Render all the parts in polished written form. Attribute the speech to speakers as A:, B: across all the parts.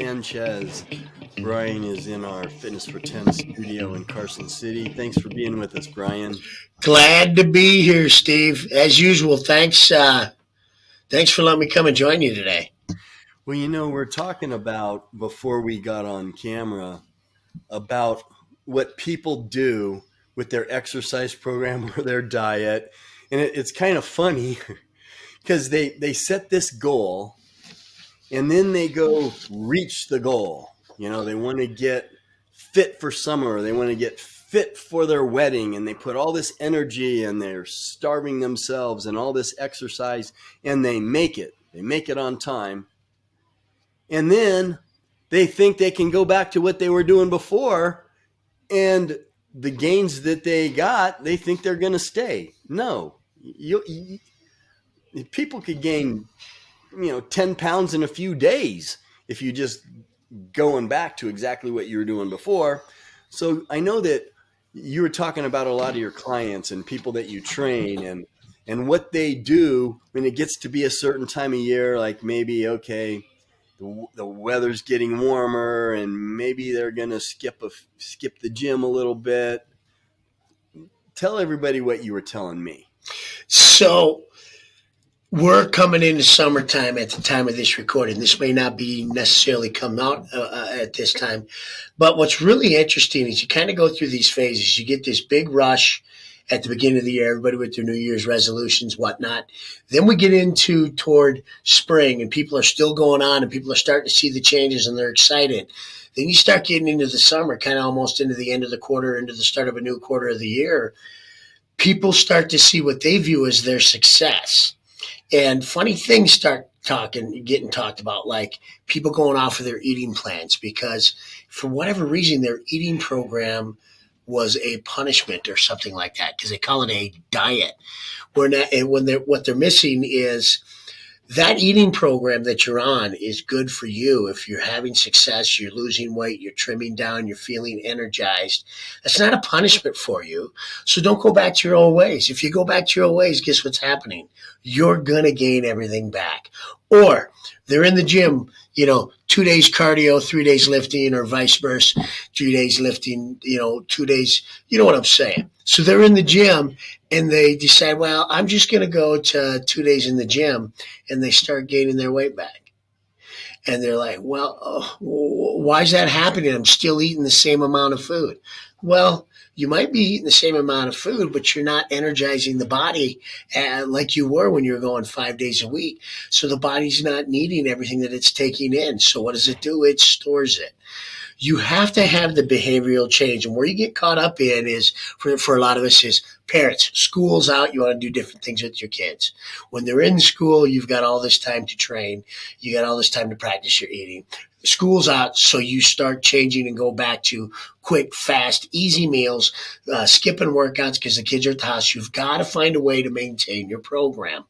A: Sanchez. Brian is in our Fitness for 10 studio in Carson City. Thanks for being with us, Brian.
B: Glad to be here, Steve. As usual, thanks for letting me come and join you today.
A: Well, we're talking about, before we got on camera, about what people do with their exercise program or their diet. And it's kind of funny because they set this goal and then they go reach the goal. They want to get fit for summer, or they want to get fit for their wedding, and they put all this energy and they're starving themselves and all this exercise, and they make it. They make it on time. And then they think they can go back to what they were doing before, and the gains that they got, they think they're going to stay. No, people could gain 10 pounds in a few days if you just going back to exactly what you were doing before. So I know that you were talking about a lot of your clients and people that you train and what they do when it gets to be a certain time of year, like maybe, okay, the weather's getting warmer and maybe they're going to skip the gym a little bit. Tell everybody what you were telling me.
B: So we're coming into summertime at the time of this recording. This may not be necessarily come out at this time, but what's really interesting is you kind of go through these phases. You get this big rush at the beginning of the year, everybody with their New Year's resolutions, whatnot. Then we get into toward spring and people are still going on and people are starting to see the changes and they're excited. Then you start getting into the summer, kind of almost into the end of the quarter, into the start of a new quarter of the year. People start to see what they view as their success. And funny things start getting talked about, like people going off of their eating plans because for whatever reason, their eating program was a punishment or something like that because they call it a diet. What they're missing is that eating program that you're on is good for you. If you're having success, you're losing weight, you're trimming down, you're feeling energized. That's not a punishment for you. So don't go back to your old ways. If you go back to your old ways, guess what's happening? You're going to gain everything back. Or they're in the gym, 2 days cardio, 3 days lifting, or vice versa, 3 days lifting, 2 days, you know what I'm saying? So they're in the gym and they decide, well, I'm just going to go to 2 days in the gym, and they start gaining their weight back. And they're like, well, why is that happening? I'm still eating the same amount of food. Well, you might be eating the same amount of food, but you're not energizing the body like you were when you were going 5 days a week. So the body's not needing everything that it's taking in. So what does it do? It stores it. You have to have the behavioral change. And where you get caught up in is, for a lot of us, is parents. School's out. You want to do different things with your kids. When they're in school, you've got all this time to train. You got all this time to practice your eating. School's out, so you start changing and go back to quick, fast, easy meals, skipping workouts because the kids are at the house. You've got to find a way to maintain your program.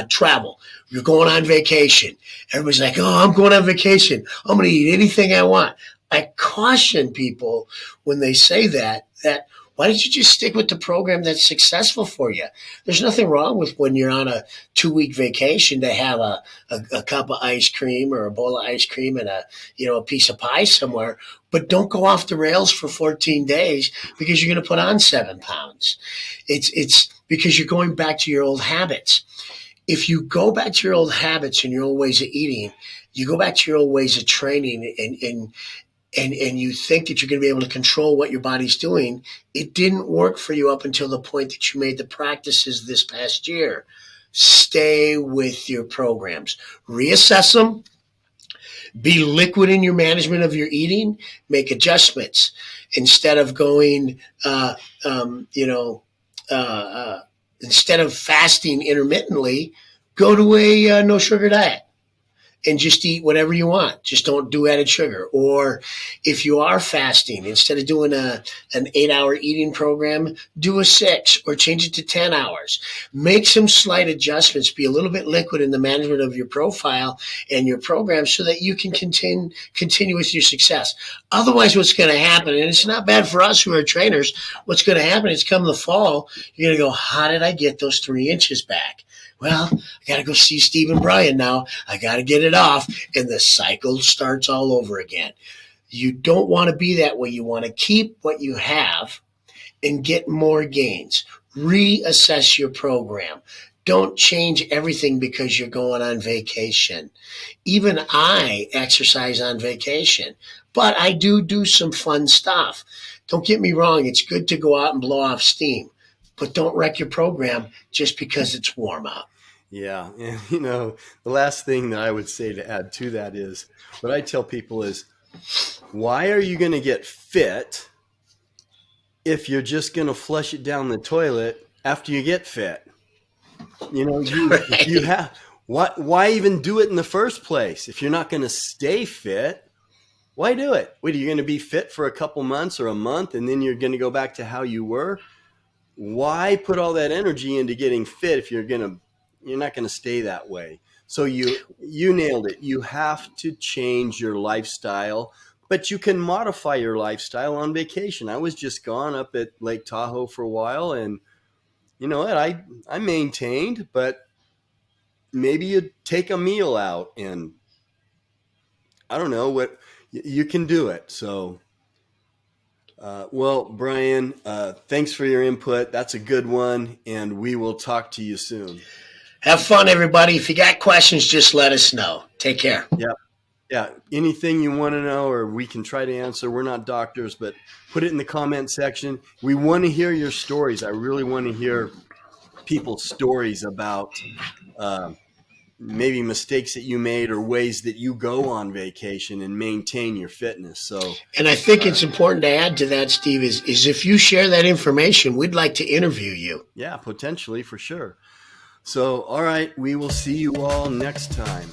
B: Travel. You're going on vacation. Everybody's like, oh, I'm going on vacation. I'm going to eat anything I want. I caution people when they say that why don't you just stick with the program that's successful for you? There's nothing wrong with when you're on a 2-week vacation to have a cup of ice cream or a bowl of ice cream and a piece of pie somewhere, but don't go off the rails for 14 days because you're going to put on 7 pounds. It's because you're going back to your old habits. If you go back to your old habits and your old ways of eating, you go back to your old ways of training and you think that you're going to be able to control what your body's doing, it didn't work for you up until the point that you made the practices this past year. Stay with your programs. Reassess them. Be liquid in your management of your eating. Make adjustments. Instead of going, instead of fasting intermittently, go to a no sugar diet. And just eat whatever you want. Just don't do added sugar. Or if you are fasting, instead of doing an 8-hour eating program, do a 6 or change it to 10 hours. Make some slight adjustments. Be a little bit liquid in the management of your profile and your program so that you can continue with your success. Otherwise, what's going to happen, and it's not bad for us who are trainers, what's going to happen is come the fall, you're going to go, how did I get those 3 inches back? Well, I got to go see Steve and Brian now. I got to get it off. And the cycle starts all over again. You don't want to be that way. You want to keep what you have and get more gains. Reassess your program. Don't change everything because you're going on vacation. Even I exercise on vacation, but I do some fun stuff. Don't get me wrong, it's good to go out and blow off steam, but don't wreck your program just because it's warm out.
A: Yeah. And, the last thing that I would say to add to that is what I tell people is, why are you going to get fit if you're just going to flush it down the toilet after you get fit? You
B: Right?
A: have why even do it in the first place if you're not going to stay fit? Why do it? Wait, are you going to be fit for a couple months or a month and then you're going to go back to how you were? Why put all that energy into getting fit if you're not going to stay that way? So you nailed it. You have to change your lifestyle, but you can modify your lifestyle on vacation. I was just gone up at Lake Tahoe for a while, and you know what? I maintained, but maybe you take a meal out, and I don't know what you can do it. So, well, Brian, thanks for your input. That's a good one, and we will talk to you soon.
B: Have fun, everybody. If you got questions, just let us know. Take care.
A: Yeah. Yeah. Anything you want to know, or we can try to answer. We're not doctors, but put it in the comment section. We want to hear your stories. I really want to hear people's stories about maybe mistakes that you made or ways that you go on vacation and maintain your fitness. So,
B: And I think it's important to add to that, Steve, is if you share that information, we'd like to interview you.
A: yeah, potentially for sure. So, all right, we will see you all next time.